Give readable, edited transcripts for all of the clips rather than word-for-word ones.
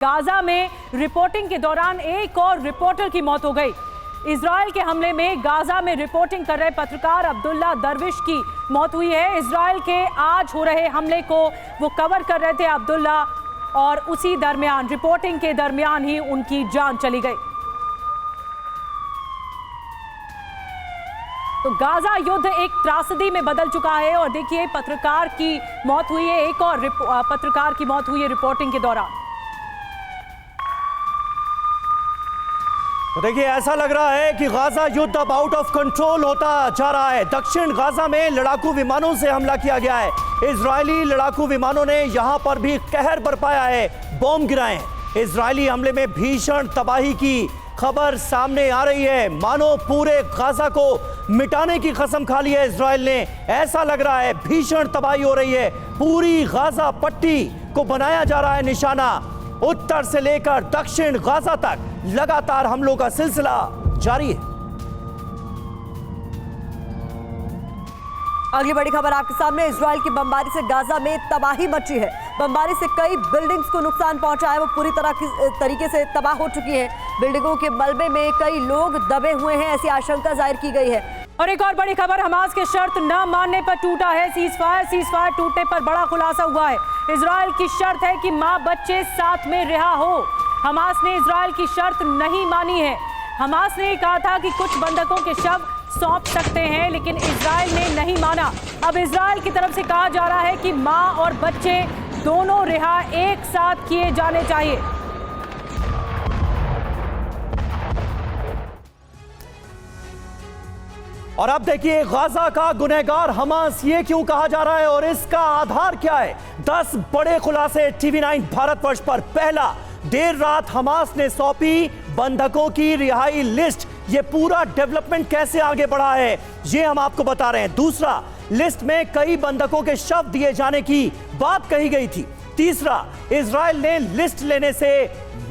Gaza में reporting के दौरान एक और रिपोर्टर की मौत हो गई। इजराइल के हमले में गाजा में रिपोर्टिंग कर रहे पत्रकार अब्दुल्ला दरविश की मौत हुई है। इजराइल के आज हो रहे हमले को वो कवर कर रहे थे अब्दुल्ला, और उसी दरमियान रिपोर्टिंग के दरमियान ही उनकी जान चली गई। तो गाजा युद्ध एक त्रासदी में बदल चुका है, और देखिए पत्रकार की मौत हुई है, एक और पत्रकार की मौत हुई है रिपोर्टिंग के दौरान। तो देखिए ऐसा लग रहा है कि गाजा युद्ध अब आउट ऑफ कंट्रोल होता जा रहा है। दक्षिण गाजा में लड़ाकू विमानों से हमला किया गया है। इजरायली लड़ाकू विमानों ने यहां पर भी कहर बरपाया है, बॉम्ब गिराए हैं। इजरायली हमले में भीषण तबाही की खबर सामने आ रही है, मानो पूरे गाजा को मिटाने की कसम खा ली है इजराइल ने। ऐसा लग रहा है भीषण तबाही हो रही है, पूरी गाजा पट्टी को बनाया जा रहा है निशाना। उत्तर से लेकर दक्षिण गाजा तक लगातार हमलों का सिलसिला जारी है। अगली बड़ी खबर आपके सामने, इजराइल की बमबारी से गाजा में तबाही मची है। बमबारी से कई बिल्डिंग्स को नुकसान पहुंचा है, वो पूरी तरीके से तबाह हो चुकी है। बिल्डिंगों के मलबे में कई लोग दबे हुए हैं, ऐसी आशंका जाहिर की गई है। और एक और बड़ी खबर, हमास के शर्त न मानने पर टूटा है सीजफायर टूटने पर बड़ा खुलासा हुआ है। इजराइल की शर्त है कि मां बच्चे साथ में रिहा हो। हमास ने इजराइल की शर्त नहीं मानी है। हमास ने कहा था कि कुछ बंधकों के शव सौंप सकते हैं, लेकिन इजराइल ने नहीं माना। अब इजराइल की तरफ से कहा जा रहा है कि मां और बच्चे दोनों रिहा एक साथ किए जाने चाहिए। और अब देखिए गाजा का गुनहगार हमास ये क्यों कहा जा रहा है और इसका आधार क्या है। 10 बड़े खुलासे TV9 भारतवर्ष पर। पहला, देर रात हमास ने सौंपी बंधकों की रिहाई लिस्ट। ये पूरा डेवलपमेंट कैसे आगे बढ़ा है ये हम आपको बता रहे हैं। दूसरा, लिस्ट में कई बंधकों के शव दिए जाने की बात कही गई थी। तीसरा, इजराइल ने लिस्ट लेने से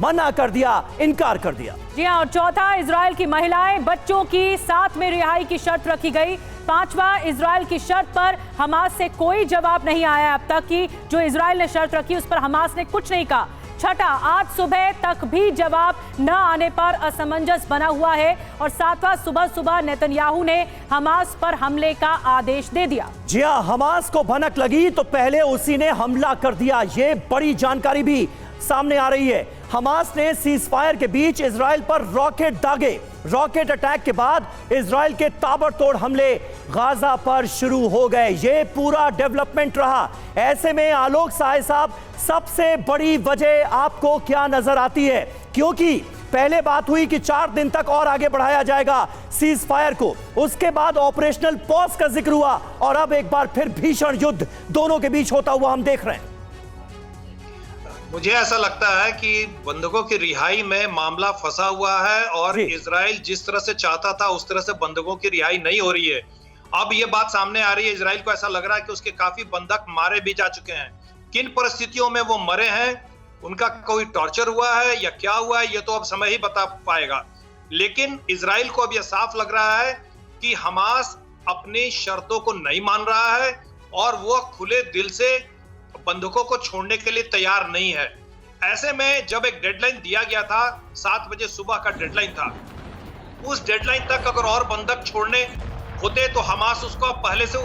मना कर दिया, इनकार कर दिया। जी हाँ, और चौथा, इजराइल की महिलाएं बच्चों की साथ में रिहाई की शर्त रखी गई। पांचवा, इजराइल की शर्त पर हमास से कोई जवाब नहीं आया अब तक की जो इजराइल ने शर्त रखी उस पर हमास ने कुछ नहीं कहा। छठा, आज सुबह तक भी जवाब न आने पर असमंजस बना हुआ है। और सातवां, सुबह नेतन्याहू ने हमास पर हमले का आदेश दे दिया। जी हाँ, हमास को भनक लगी तो पहले उसी ने हमला कर दिया। ये बड़ी जानकारी भी सामने आ रही है। हमास ने सीजफायर के बीच इजराइल पर रॉकेट दागे। रॉकेट अटैक के बाद इजराइल के ताबड़तोड़ हमले गाजा पर शुरू हो गए। ये पूरा डेवलपमेंट रहा। ऐसे में आलोक सहाय साहब, सबसे बड़ी वजह आपको क्या नजर आती है? क्योंकि पहले बात हुई कि 4 दिन तक और आगे बढ़ाया जाएगा सीज फायर को, उसके बाद ऑपरेशनल पॉज का जिक्र हुआ, और अब एक बार फिर भीषण युद्ध दोनों के बीच होता हुआ हम देख रहे हैं। मुझे ऐसा लगता है कि बंधकों की रिहाई में मामला फंसा हुआ है, और इजराइल जिस तरह से चाहता था उस तरह से बंधकों की रिहाई नहीं हो रही है। अब ये बात सामने आ रही है, इजराइल को ऐसा लग रहा है कि उसके काफी बंधक मारे भी जा चुके हैं। किन परिस्थितियों में वो मरे हैं, उनका कोई टॉर्चर हुआ है या क्या हुआ है, ये तो अब समय ही बता पाएगा। लेकिन इजराइल को अब यह साफ लग रहा है कि हमास अपनी शर्तों को नहीं मान रहा है, और वो खुले दिल से बंधकों को छोड़ने के लिए तैयार नहीं है। ऐसे में जब एक डेडलाइन दिया गया था, 7 बजे सुबह का डेडलाइन था, उस डेडलाइन तक अगर और बंधक छोड़ने होते तो हमास उसको पहले से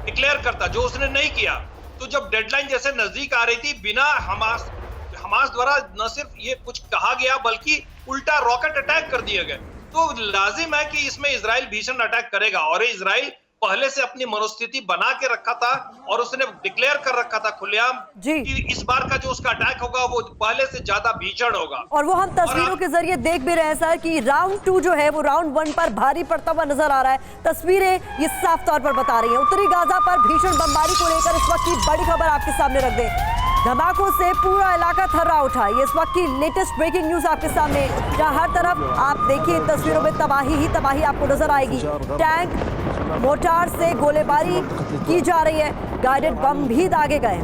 डिक्लेयर करता, जो उसने नहीं किया। तो जब डेडलाइन जैसे नजदीक आ रही थी, बिना हमास द्वारा न सिर्फ ये कुछ कहा गया बल्कि उल्टा रॉकेट अटैक कर दिए गए। तो लाजिम है कि इसमें इजराइल भीषण अटैक करेगा, और इजराइल पहले से अपनी मनोस्थिति बना के रखा था, और उसने डिक्लेयर कर रखा था खुलेआम कि इस बार का जो उसका अटैक होगा वो पहले से ज्यादा भीषण होगा। और वो हम तस्वीरों के जरिए देख भी रहे हैं सर कि राउंड 2 जो है वो राउंड 1 पर भारी पड़ता हुआ नजर आ रहा है। तस्वीरें ये साफ तौर पर बता रही हैं। उत्तरी गाजा पर भीषण बमबारी को लेकर इस वक्त की बड़ी खबर आपके सामने रख दें। धमाकों से पूरा इलाका थर्रा उठा। ये इस वक्त की लेटेस्ट ब्रेकिंग न्यूज आपके सामने, जहां हर तरफ आप देखिए तस्वीरों में तबाही ही तबाही आपको नजर आएगी। टैंक मोर्टार से गोलीबारी की जा रही है, गाइडेड बम भी दागे गए।